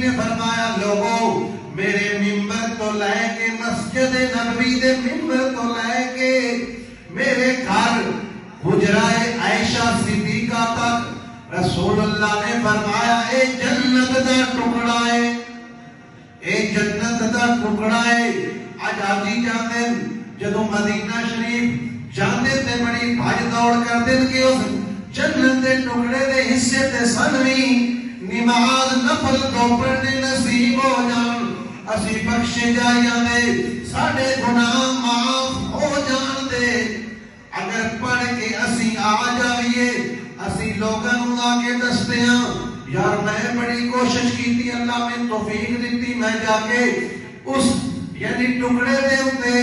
نے فرمایا لوگوں میرے ممبر تو لے کے مسجد نبوی دے ممبر تو لے کے میرے گھر حجرہ عائشہ صدیقہ تک رسول اللہ نے فرمایا اے جنت دا ٹکڑا ہے، اے جنت دا ٹکڑا ہے۔ آج آجی جاندے جدو مدینہ شریف جاندے تے بڑی بھائی دوڑ کر دن کہ اس جنت دے ٹکڑے دے حصے تے سنوی نماز نفل تو پڑھنے نصیب ہو جان، اسی بخشے جائیاں دے ساڑھے گناہ معاف ہو جان دے۔ اگر پڑھ کے اسی آ جائیے اسی لوگوں آگے دستے ہیں یار میں بڑی کوشش کی تھی، اللہ میں توفیق دیتی، میں جا کے اس یعنی ٹکڑے دے ہوتے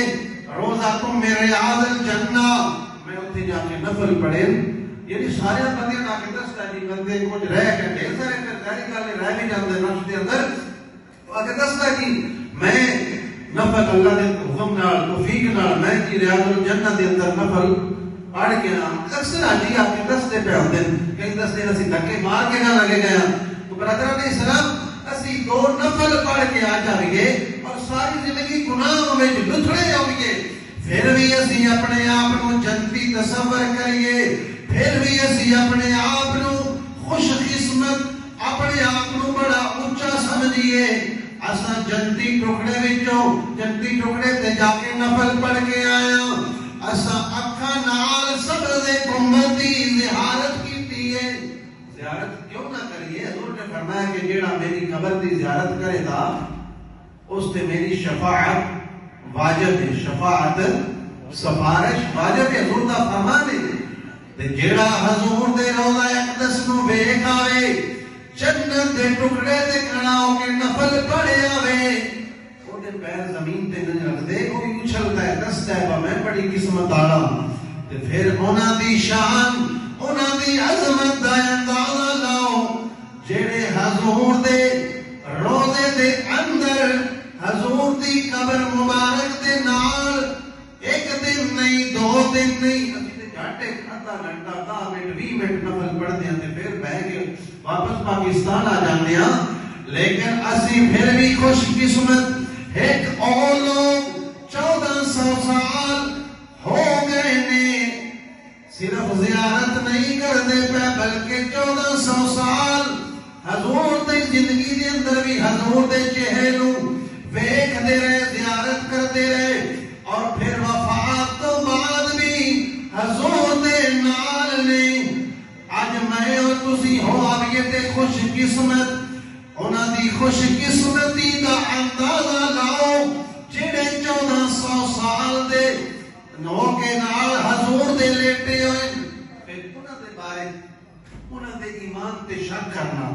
روزہ تم میرے عادل جنہ میں ہوتے جا کے نفل پڑھے، یعنی سارے بندے نہ کے دستا جی بندے کچھ رہ کے ڈھیر سارے پھر ظاہری گل رہ بھی جاندے نفس دے اندر آگے دستا جی میں نفل اللہ دے حکم نال توفیق نال میں جی ریاض الجنہ دے اندر نفل پڑھ کے نام اکثر آجی آپ کے دستے پہ ہوتے ہیں کہیں دستے اسی دھکے مار کے نہ لگے گیا تو برادران اسلام اسی دو نفل پڑھ کے آ جائیے اور ساری زندگی گناہ میں لتھڑے جائیے، پھر بھی اسی اپنے آپ کو جنتی تصور کریے، پھر بھی اسی اپنے آپ کو خوش قسمت اپنے آپ کو بڑا اونچا سمجھیے۔ اسا جنتی ٹکڑے وچوں جنتی ٹکڑے تے جا کے نفل پڑھ کے آیا، اسا اکھا نال سبز گنبد دی زیارت کیتی ہے۔ زیارت کیوں نہ کریے؟ حضور نے فرمایا کہ جیڑا میری قبر دی زیارت کرے گا اس تے میری شفاعت واجب ہے، شفاعت سفارش واجب ہے، حضور دا فرمان ہے۔ تے جیڑا حضور دے روضہ اقدس نو ویکھ آوے جنت دے ٹکڑے تے کھڑا ہو کے نفل پڑھے آوے او دے پیر زمین تے نہیں رکھ دے، کوئی اچھلتا ہے دستا ہے میں بڑی قسمت والا، تے پھر انہاں دی شان انہاں دی عظمت دا اندازہ لاؤ جڑے حضور دے روضے دے اندر حضور دی قبر مبارک دے نال ایک دن نہیں دو دن نہیں گھنٹے آدھا گھنٹہ 10 منٹ 20 منٹ نفل پڑھتے ہیں پھر بہ کے واپس پاکستان آ جاتے ہیں، لیکن اسی پھر بھی خوش قسمت ایک اور لوگ 1400 سال ہو گئے نے صرف زیارت نہیں کرتے پہ بلکہ 1400 سال حضور دے زندگی دے اندر بھی حضور دے چہرے نو ویکھ دے رہے، زیارت کرتے رہے، اور پھر وفات تو بعد بھی حضور دے نال نے۔ آج میں اور تسی ہو آئیے تے خوش قسمت انہاں دی خوش قسمتی دا اندازہ لاؤ جڑے 1400 سال دے نو کے نال حضور دے لیٹے ہوئے، پھر انہاں دے بارے انہاں دے ایمان تے شک کرنا،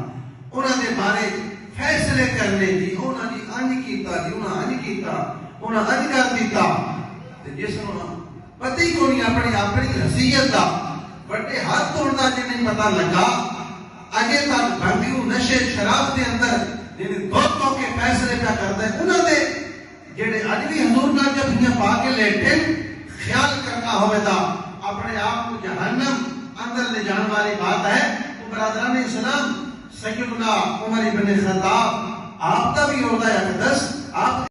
انہاں دے بارے فیصلے کرنے کی انہاں دی انج کیتا جی انہاں انج کیتا انہاں انج کر دیتا، تے جس نوں پتہ ہی کوئی اپنی حیثیت دا بڑے ہاتھ توڑنا جی نہیں پتہ لگا اگے تک بندیوں نشے شراب دے اندر جنہیں دو کے فیصلے پہ کرتے ہیں انہوں نے جڑے اج بھی حضور نہ جب پا کے لیٹے خیال کرنا ہوئے دا اپنے آپ کو جہنم اندر لے جان والی بات ہے۔ تو برادران اسلام سیدنا عمر بن خطاب آپ کا بھی روضہ اقدس آپ